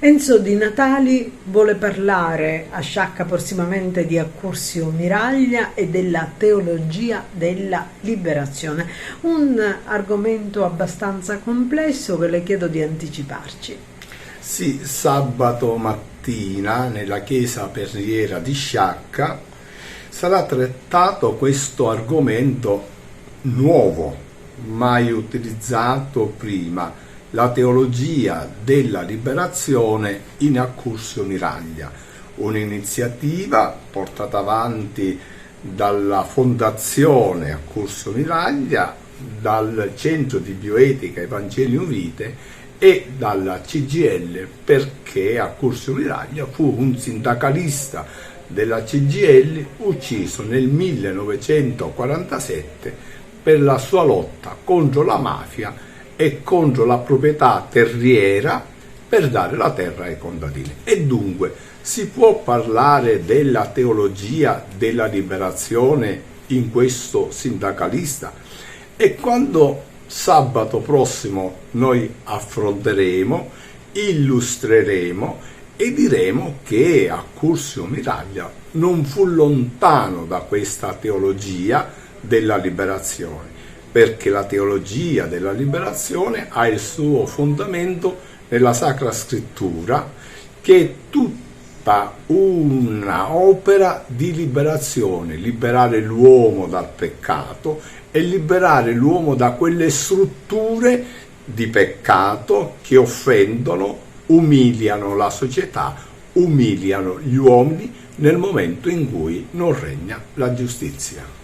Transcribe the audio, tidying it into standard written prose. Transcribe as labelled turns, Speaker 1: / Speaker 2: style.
Speaker 1: Enzo Di Natali vuole parlare a Sciacca prossimamente di Accursio Miraglia e della teologia della liberazione, un argomento abbastanza complesso che le chiedo di anticiparci.
Speaker 2: Sì, sabato mattina nella chiesa perriera di Sciacca sarà trattato questo argomento nuovo, mai utilizzato prima, la teologia della liberazione in Accursio Miraglia, un'iniziativa portata avanti dalla Fondazione Accursio Miraglia, dal Centro di Bioetica Evangelium Vitae e dalla CGIL, perché Accursio Miraglia fu un sindacalista della CGIL ucciso nel 1947 per la sua lotta contro la mafia e contro la proprietà terriera per dare la terra ai contadini. E dunque si può parlare della teologia della liberazione in questo sindacalista? E quando sabato prossimo noi affronteremo, illustreremo e diremo che Accursio Miraglia non fu lontano da questa teologia della liberazione, perché la teologia della liberazione ha il suo fondamento nella Sacra Scrittura, che è tutta una opera di liberazione, liberare l'uomo dal peccato e liberare l'uomo da quelle strutture di peccato che offendono, umiliano la società, umiliano gli uomini nel momento in cui non regna la giustizia.